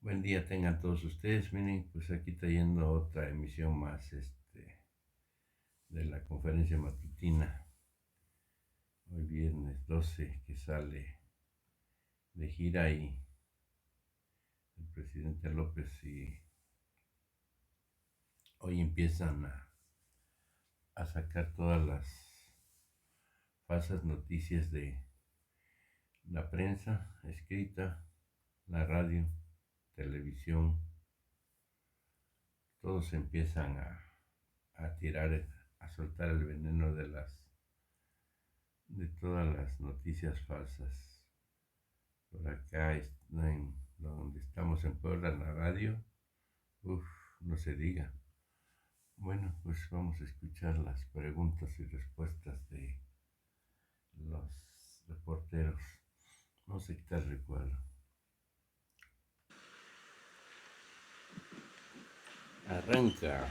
Buen día tengan todos ustedes. Miren, pues aquí trayendo otra emisión más de la conferencia matutina. Hoy viernes 12 que sale de gira y el presidente López y hoy empiezan a sacar todas las falsas noticias de la prensa escrita, la radio, televisión. Todos empiezan a tirar, a soltar el veneno de todas las noticias falsas. Por acá, en donde estamos en Puebla, en la radio, uff, no se diga. Bueno, pues vamos a escuchar las preguntas y respuestas de los reporteros. Vamos a quitar recuerdo. Arranca.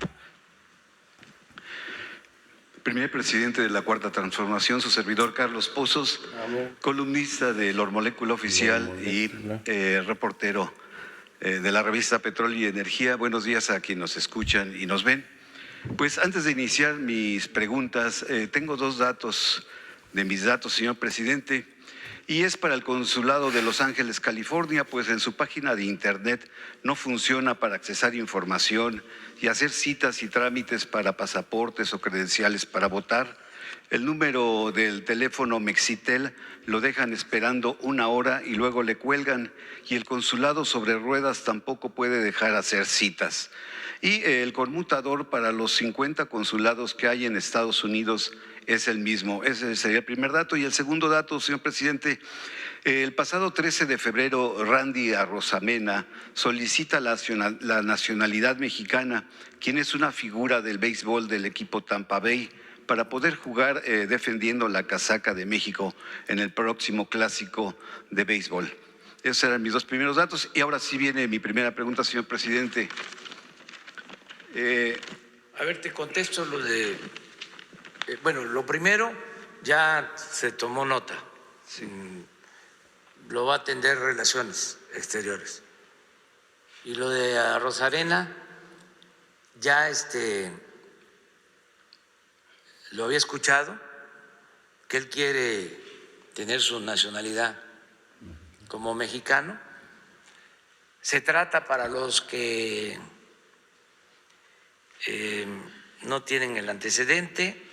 Primer presidente de la Cuarta Transformación, su servidor Carlos Pozos, columnista de La Molécula Oficial y reportero de la revista Petróleo y Energía. Buenos días a quienes nos escuchan y nos ven. Pues antes de iniciar mis preguntas, tengo dos datos de mis datos, señor presidente, y es para el Consulado de Los Ángeles, California, pues en su página de internet no funciona para accesar información y hacer citas y trámites para pasaportes o credenciales para votar. El número del teléfono Mexitel lo dejan esperando 1 hora y luego le cuelgan, y el consulado sobre ruedas tampoco puede dejar hacer citas. Y el conmutador para los 50 consulados que hay en Estados Unidos es el mismo. Ese sería el primer dato. Y el segundo dato, señor presidente, el pasado 13 de febrero, Randy Arozamena solicita la nacionalidad mexicana, quien es una figura del béisbol del equipo Tampa Bay, para poder jugar defendiendo la casaca de México en el próximo clásico de béisbol. Esos eran mis dos primeros datos. Y ahora sí viene mi primera pregunta, señor presidente. A ver, te contesto lo de… bueno, lo primero, ya se tomó nota. Sí. Lo va a atender Relaciones Exteriores. Y lo de Rosarena, ya lo había escuchado, que él quiere tener su nacionalidad como mexicano. Se trata, para los que no tienen el antecedente,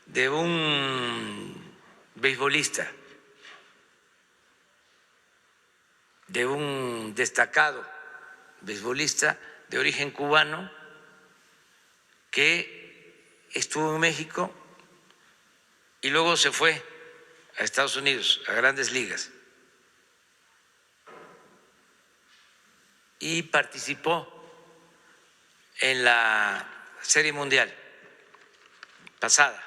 de un beisbolista, de un destacado beisbolista de origen cubano que estuvo en México y luego se fue a Estados Unidos, a Grandes Ligas, y participó en la Serie Mundial pasada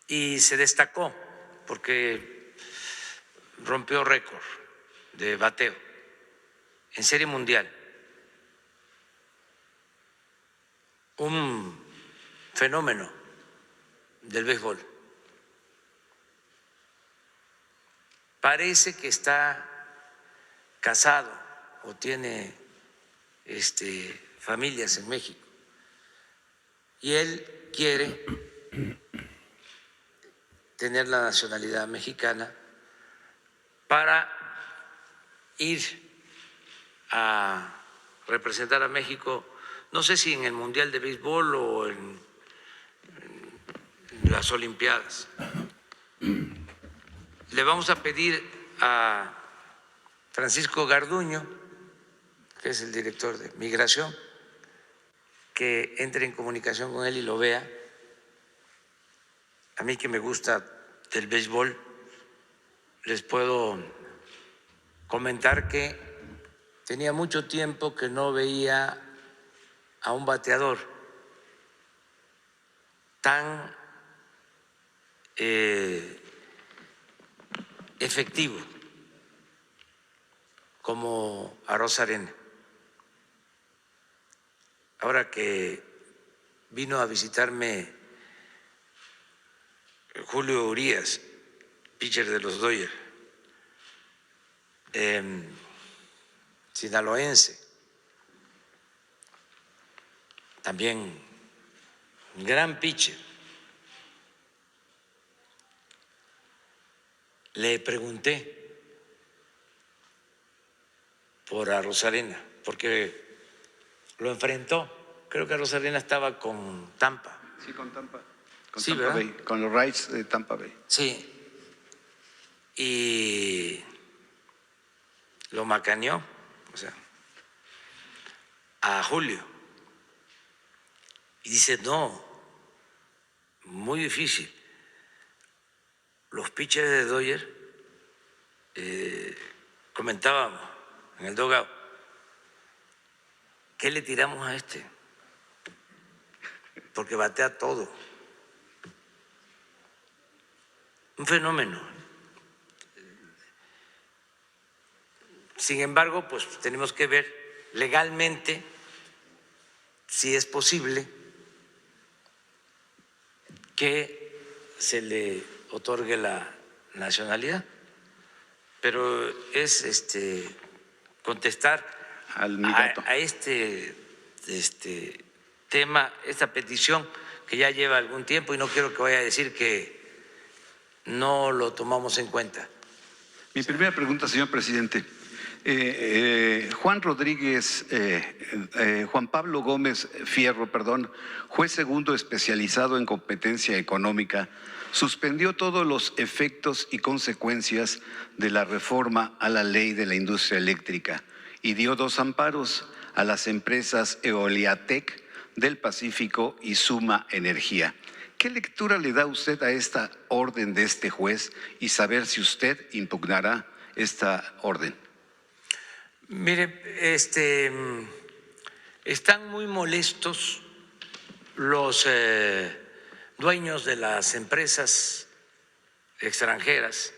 y se destacó porque rompió récord de bateo en Serie Mundial. Un fenómeno del béisbol. Parece que está casado o tiene familias en México y él quiere tener la nacionalidad mexicana para ir a representar a México, no sé si en el Mundial de Béisbol o en las Olimpiadas. Le vamos a pedir a Francisco Garduño, que es el director de Migración, que entre en comunicación con él y lo vea. A mí, que me gusta del béisbol, les puedo comentar que tenía mucho tiempo que no veía a un bateador tan efectivo como Arozarena. Ahora que vino a visitarme Julio Urías, pitcher de los Dodgers, sinaloense, también un gran pitcher. Le pregunté por a Rosarena, porque lo enfrentó. Creo que Rosarena estaba con Tampa. Sí, con Tampa. Con Sí, Tampa ¿verdad? Bay, con los Rays de Tampa Bay. Sí. Y lo macaneó, o sea, a Julio. Y dice, no, muy difícil. Los pitchers de Dodgers, comentábamos en el dugout, ¿qué le tiramos a este? Porque batea todo. Un fenómeno. Sin embargo, pues tenemos que ver legalmente si es posible que se le otorgue la nacionalidad, pero es contestar Al Migato. a este tema, esta petición que ya lleva algún tiempo, y no quiero que vaya a decir que no lo tomamos en cuenta. Mi primera pregunta, señor presidente. Juan Pablo Gómez Fierro, juez segundo especializado en competencia económica, suspendió todos los efectos y consecuencias de la reforma a la ley de la industria eléctrica y dio 2 amparos a las empresas Eoliatec del Pacífico y Suma Energía. ¿Qué lectura le da usted a esta orden de este juez y saber si usted impugnará esta orden? Mire, están muy molestos los dueños de las empresas extranjeras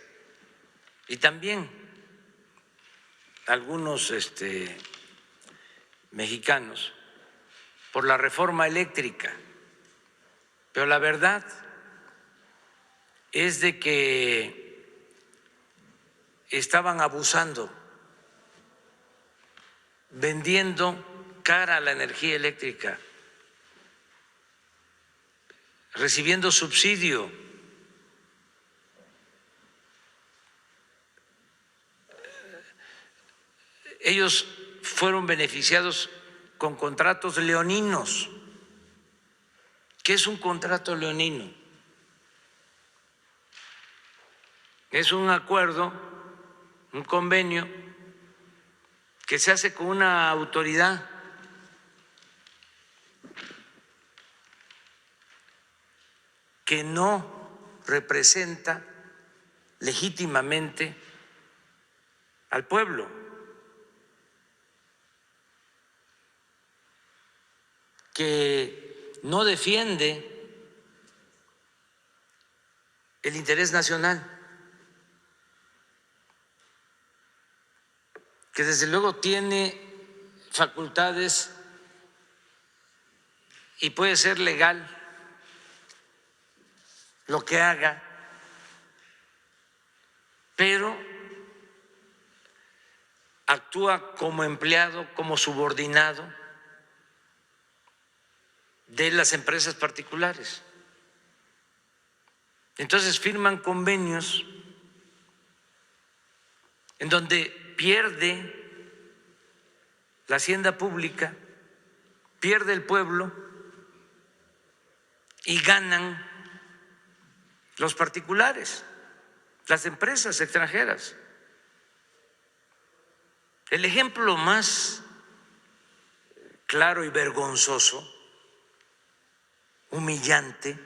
y también algunos mexicanos por la reforma eléctrica, pero la verdad es de que estaban abusando, vendiendo cara la energía eléctrica, recibiendo subsidio. Ellos fueron beneficiados con contratos leoninos. ¿Qué es un contrato leonino? Es un acuerdo, un convenio que se hace con una autoridad que no representa legítimamente al pueblo, que no defiende el interés nacional, que desde luego tiene facultades y puede ser legal lo que haga, pero actúa como empleado, como subordinado de las empresas particulares. Entonces firman convenios en donde pierde la hacienda pública, pierde el pueblo y ganan los particulares, las empresas extranjeras. El ejemplo más claro y vergonzoso, humillante,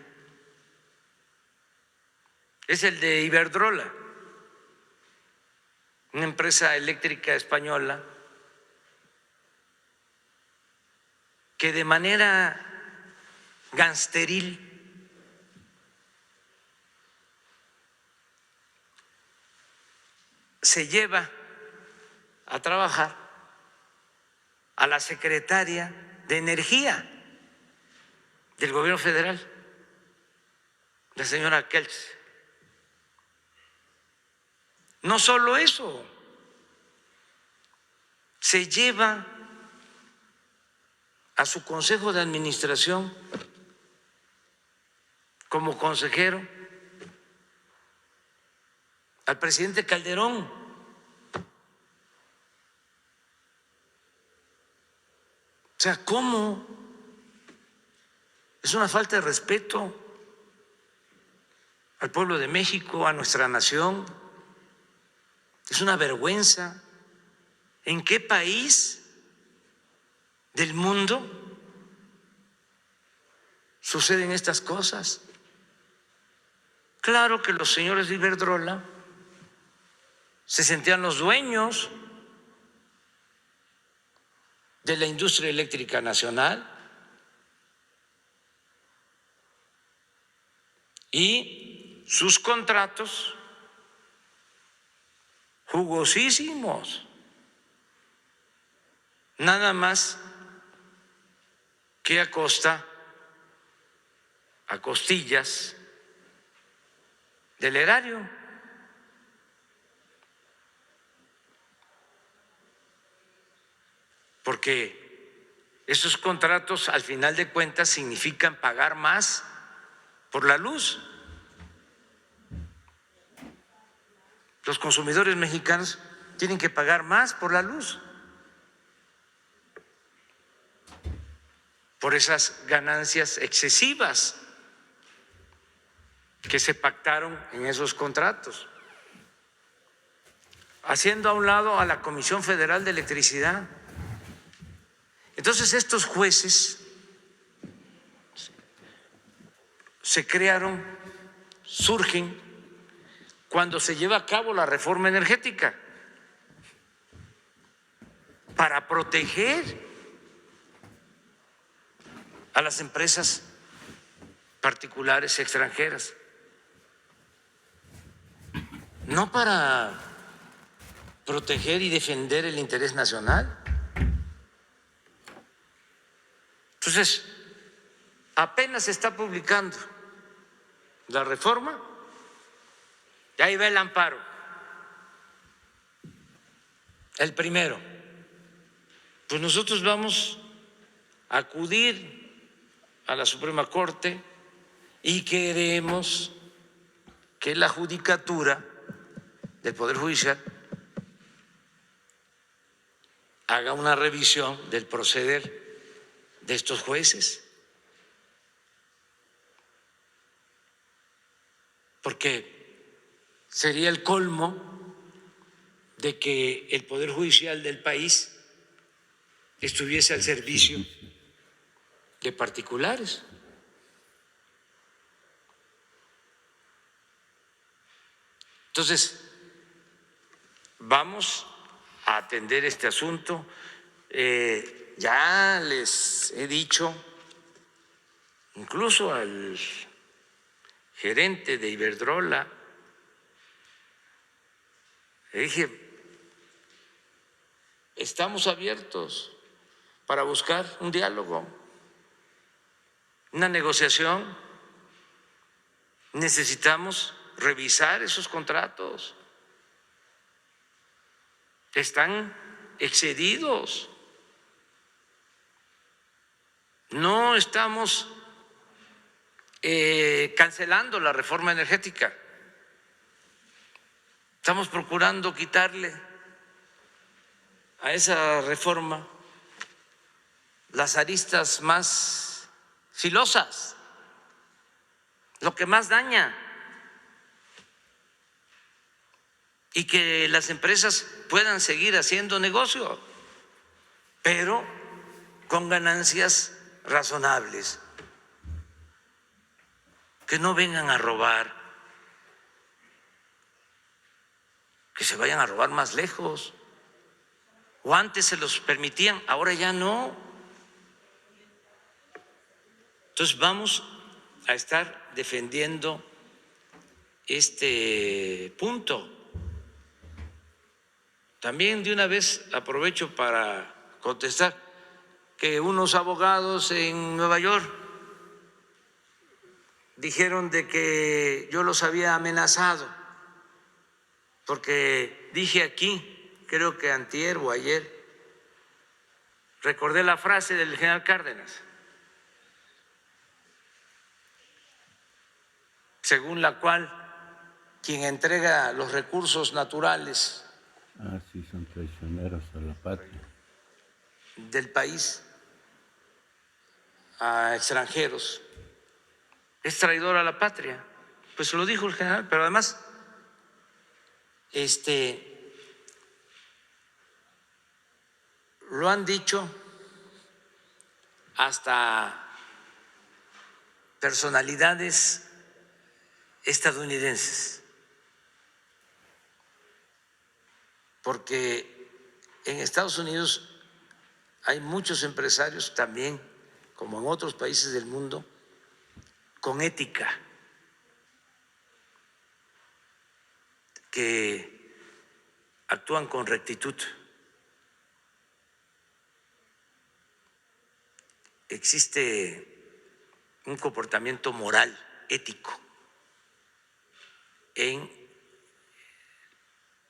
es el de Iberdrola, una empresa eléctrica española que de manera gangsteril se lleva a trabajar a la secretaria de Energía del gobierno federal, la señora Kelch. No solo eso, se lleva a su consejo de administración como consejero al presidente Calderón. O sea, ¿cómo? Es una falta de respeto al pueblo de México, a nuestra nación. Es una vergüenza. ¿En qué país del mundo suceden estas cosas? Claro que los señores de Iberdrola se sentían los dueños de la industria eléctrica nacional y sus contratos jugosísimos, nada más que a costillas del erario. Porque esos contratos al final de cuentas significan pagar más por la luz. Los consumidores mexicanos tienen que pagar más por la luz, por esas ganancias excesivas que se pactaron en esos contratos, haciendo a un lado a la Comisión Federal de Electricidad. Entonces estos jueces se crearon, surgen cuando se lleva a cabo la reforma energética para proteger a las empresas particulares extranjeras, no para proteger y defender el interés nacional. Entonces, apenas se está publicando la reforma y ahí va el amparo, el primero. Pues nosotros vamos a acudir a la Suprema Corte y queremos que la Judicatura del Poder Judicial haga una revisión del proceder de estos jueces, porque sería el colmo de que el Poder Judicial del país estuviese al servicio de particulares. Entonces, vamos a atender este asunto. Ya les he dicho, incluso al gerente de Iberdrola, le dije, estamos abiertos para buscar un diálogo, una negociación. Necesitamos revisar esos contratos. Están excedidos. No estamos cancelando la reforma energética. Estamos procurando quitarle a esa reforma las aristas más filosas, lo que más daña, y que las empresas puedan seguir haciendo negocio, pero con ganancias razonables, que no vengan a robar, que se vayan a robar más lejos. O antes se los permitían, ahora ya no. Entonces vamos a estar defendiendo este punto. También de una vez aprovecho para contestar que unos abogados en Nueva York dijeron de que yo los había amenazado porque dije aquí, creo que antier o ayer, recordé la frase del general Cárdenas, según la cual quien entrega los recursos naturales sí, son traicioneros a la patria. del país a extranjeros es traidor a la patria. Pues lo dijo el general, pero además lo han dicho hasta personalidades estadounidenses, porque en Estados Unidos hay muchos empresarios también, como en otros países del mundo, con ética, que actúan con rectitud. Existe un comportamiento moral, ético, en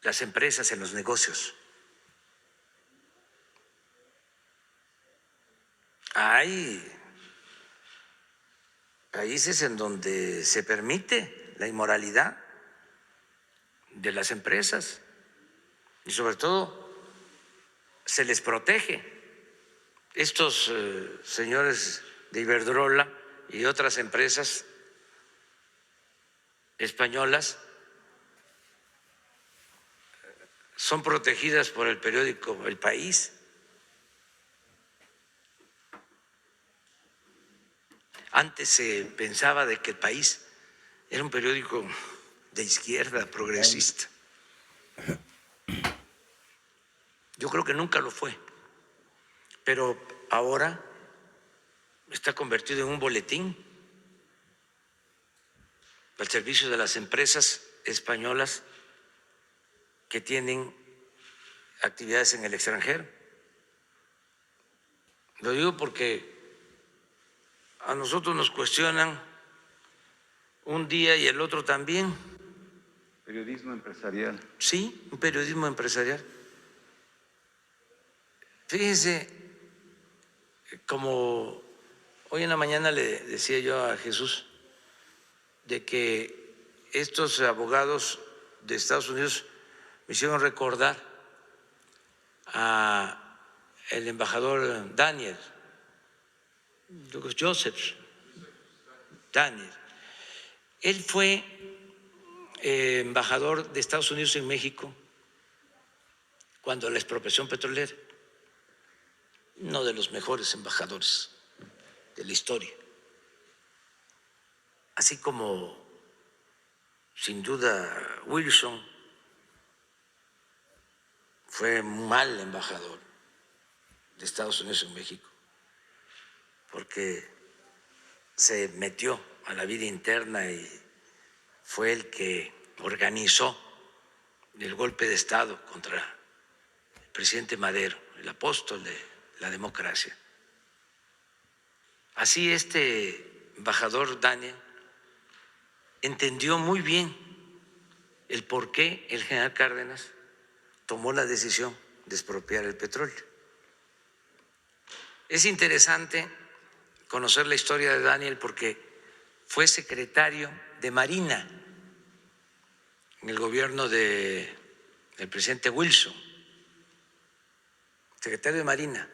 las empresas, en los negocios. Hay países en donde se permite la inmoralidad de las empresas y sobre todo se les protege. Estos señores de Iberdrola y otras empresas españolas son protegidas por el periódico El País. Antes se pensaba de que El País era un periódico de izquierda, progresista. Yo creo que nunca lo fue, pero ahora está convertido en un boletín al servicio de las empresas españolas que tienen actividades en el extranjero. Lo digo porque a nosotros nos cuestionan un día y el otro también. Periodismo empresarial. Sí, un periodismo empresarial. Fíjense, como hoy en la mañana le decía yo a Jesús, de que estos abogados de Estados Unidos me hicieron recordar a el embajador Daniel, Joseph Daniel. Él fue embajador de Estados Unidos en México cuando la expropiación petrolera, uno de los mejores embajadores de la historia, así como sin duda Wilson fue un mal embajador de Estados Unidos en México, porque se metió a la vida interna y fue el que organizó el golpe de Estado contra el presidente Madero, el apóstol de la democracia. Así este embajador Daniel entendió muy bien el por qué el general Cárdenas tomó la decisión de expropiar el petróleo. Es interesante conocer la historia de Daniel porque fue secretario de Marina en el gobierno del presidente Wilson, secretario de Marina,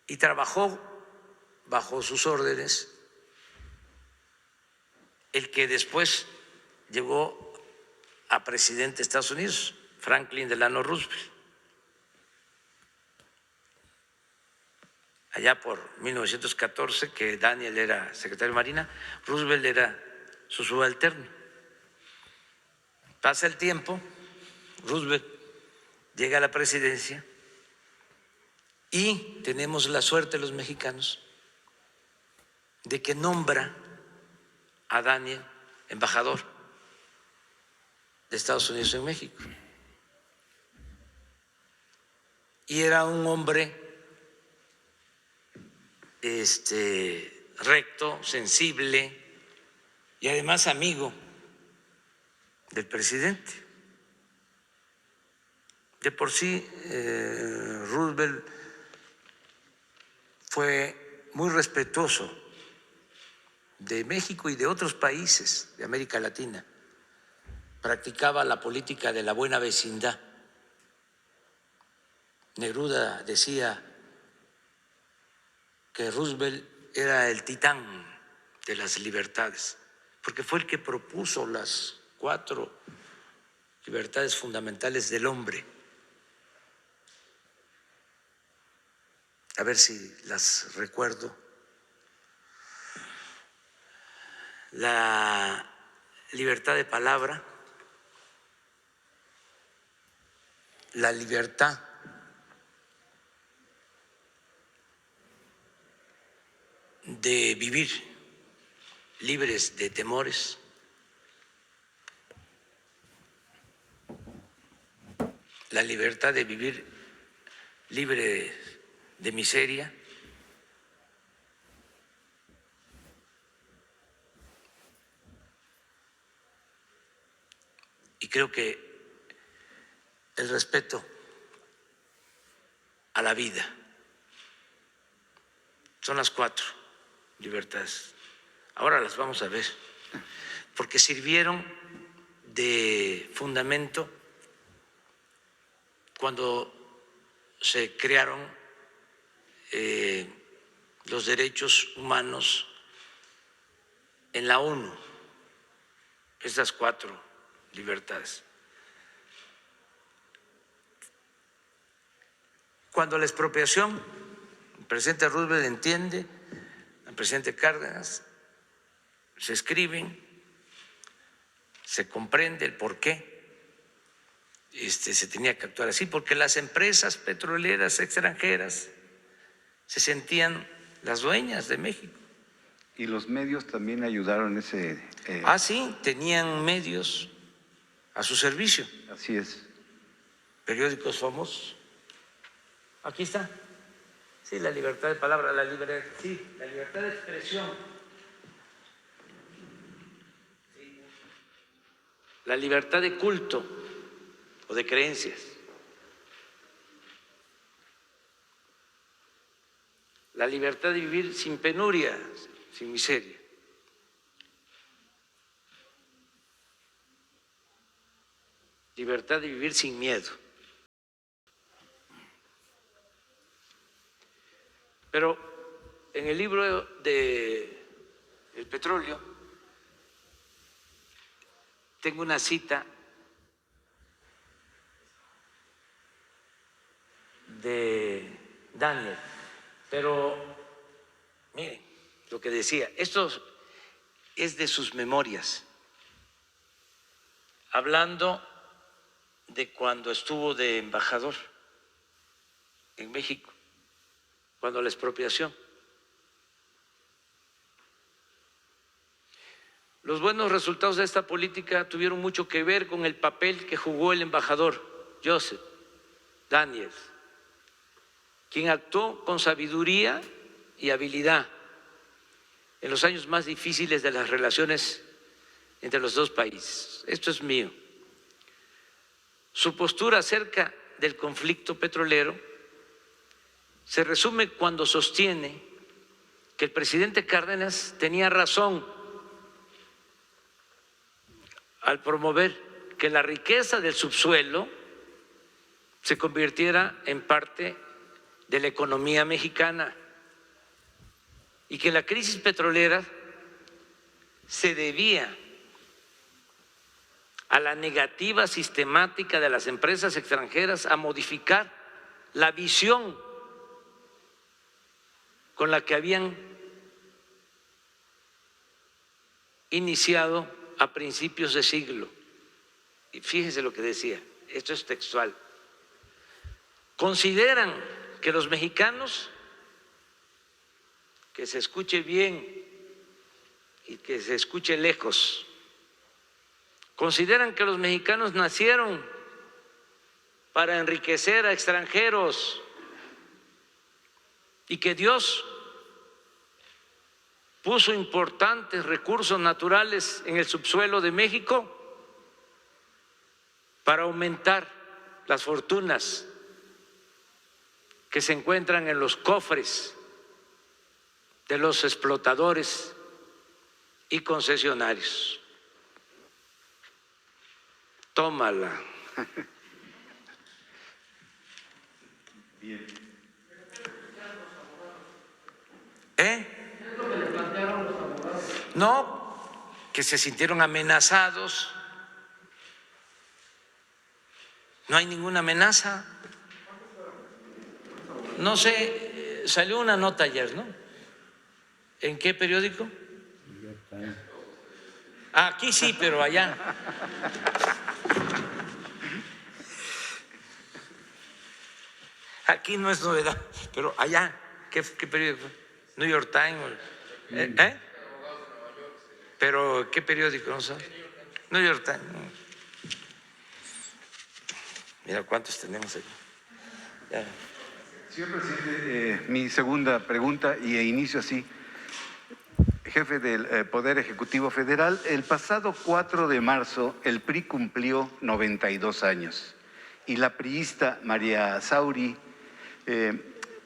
y trabajó bajo sus órdenes el que después llegó a presidente de Estados Unidos, Franklin Delano Roosevelt, allá por 1914, que Daniel era secretario de Marina, Roosevelt era su subalterno. Pasa el tiempo, Roosevelt llega a la presidencia y tenemos la suerte los mexicanos de que nombra a Daniel embajador de Estados Unidos en México. Y era un hombre recto, sensible y además amigo del presidente. De por sí, Roosevelt fue muy respetuoso de México y de otros países de América Latina. Practicaba la política de la buena vecindad. Neruda decía que Roosevelt era el titán de las libertades, porque fue el que propuso las 4 libertades fundamentales del hombre. A ver si las recuerdo. La libertad de palabra, la libertad de vivir libres de temores, la libertad de vivir libre de miseria, y creo que el respeto a la vida son las 4 libertades. Ahora las vamos a ver, porque sirvieron de fundamento cuando se crearon los derechos humanos en la ONU, estas 4 libertades. Cuando la expropiación, el presidente Roosevelt entiende, el presidente Cárdenas, se escriben, se comprende el por qué se tenía que actuar así, porque las empresas petroleras extranjeras se sentían las dueñas de México. Y los medios también ayudaron ese... Sí, tenían medios a su servicio. Así es. Periódicos famosos. Aquí está. Sí, la libertad de palabra, la libertad de expresión. Sí. La libertad de culto o de creencias. La libertad de vivir sin penuria, sin miseria. Libertad de vivir sin miedo. Pero en el libro de El petróleo tengo una cita de Daniel, pero miren lo que decía, esto es de sus memorias, hablando de cuando estuvo de embajador en México, cuando la expropiación. Los buenos resultados de esta política tuvieron mucho que ver con el papel que jugó el embajador Joseph Daniels, quien actuó con sabiduría y habilidad en los años más difíciles de las relaciones entre los dos países. Esto es mío. Su postura acerca del conflicto petrolero se resume cuando sostiene que el presidente Cárdenas tenía razón al promover que la riqueza del subsuelo se convirtiera en parte de la economía mexicana y que la crisis petrolera se debía a la negativa sistemática de las empresas extranjeras a modificar la visión con la que habían iniciado a principios de siglo. Y fíjense lo que decía, esto es textual. Consideran que los mexicanos, que se escuche bien y que se escuche lejos, consideran que los mexicanos nacieron para enriquecer a extranjeros y que Dios puso importantes recursos naturales en el subsuelo de México para aumentar las fortunas que se encuentran en los cofres de los explotadores y concesionarios. Tómala. Bien. No, que se sintieron amenazados. No hay ninguna amenaza. No sé, salió una nota ayer, ¿no? ¿En qué periódico? Aquí sí, pero allá. Aquí no es novedad, pero allá, ¿qué periódico? New York Times. ¿Pero qué periódico? No sé. New York Times. Mira cuántos tenemos aquí. Ya. Señor presidente, mi segunda pregunta e inicio así. Jefe del Poder Ejecutivo Federal, el pasado 4 de marzo el PRI cumplió 92 años y la priista María Sauri,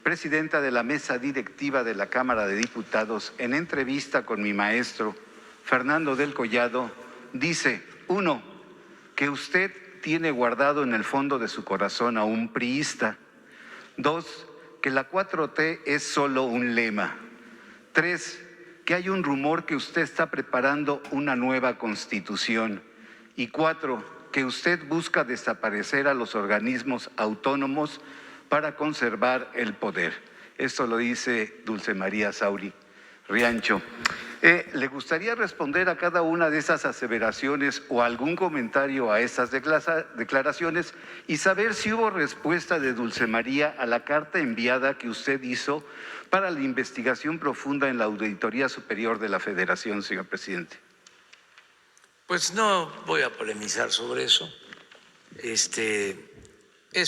presidenta de la mesa directiva de la Cámara de Diputados, en entrevista con mi maestro Fernando del Collado, dice, 1, que usted tiene guardado en el fondo de su corazón a un priista. 2, que la 4T es solo un lema. 3, que hay un rumor que usted está preparando una nueva constitución. Y 4, que usted busca desaparecer a los organismos autónomos para conservar el poder. Esto lo dice Dulce María Sauri Riancho. ¿Le gustaría responder a cada una de esas aseveraciones o algún comentario a esas declaraciones y saber si hubo respuesta de Dulce María a la carta enviada que usted hizo para la investigación profunda en la Auditoría Superior de la Federación, señor presidente? Pues no voy a polemizar sobre eso. Es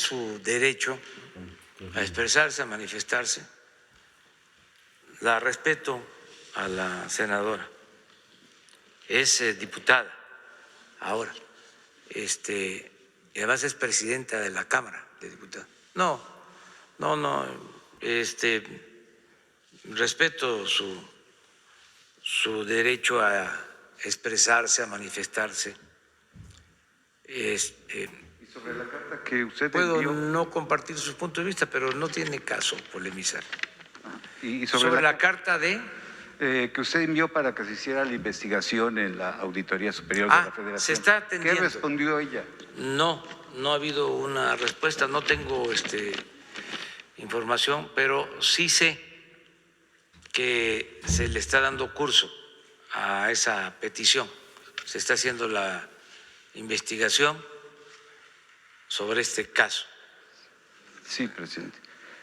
su derecho a expresarse, a manifestarse. La respeto a la senadora, es diputada ahora, y además es presidenta de la Cámara de Diputados. No, respeto su derecho a expresarse, a manifestarse. Y sobre la carta que usted Puedo envió, no compartir su punto de vista, pero no tiene caso polemizar. y Sobre la carta de... que usted envió para que se hiciera la investigación en la Auditoría Superior de la Federación. Se está atendiendo. ¿Qué respondió ella? No ha habido una respuesta, no tengo información, pero sí sé que se le está dando curso a esa petición. Se está haciendo la investigación sobre este caso. Sí, presidente.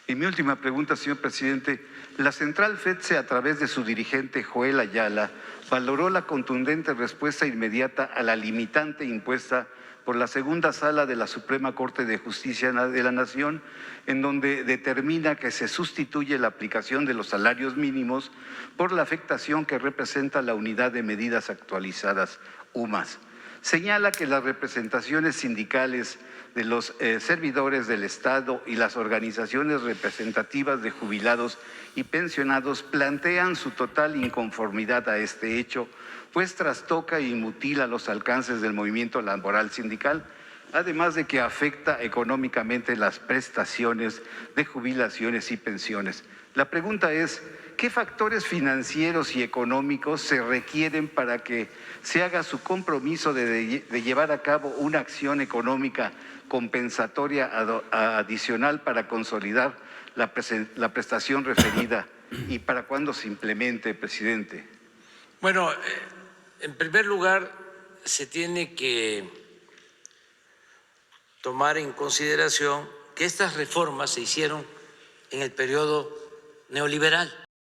Y mi última pregunta, señor presidente. La central FEDSE, a través de su dirigente Joel Ayala, valoró la contundente respuesta inmediata a la limitante impuesta por la segunda sala de la Suprema Corte de Justicia de la Nación, en donde determina que se sustituye la aplicación de los salarios mínimos por la afectación que representa la Unidad de Medidas Actualizadas, UMAS. Señala que las representaciones sindicales de los servidores del Estado y las organizaciones representativas de jubilados y pensionados plantean su total inconformidad a este hecho, pues trastoca y mutila los alcances del movimiento laboral sindical, además de que afecta económicamente las prestaciones de jubilaciones y pensiones. La pregunta es, ¿qué factores financieros y económicos se requieren para que se haga su compromiso de llevar a cabo una acción económica compensatoria adicional para consolidar la prestación referida y para cuándo se implemente, presidente? Bueno, en primer lugar, se tiene que tomar en consideración que estas reformas se hicieron en el periodo neoliberal.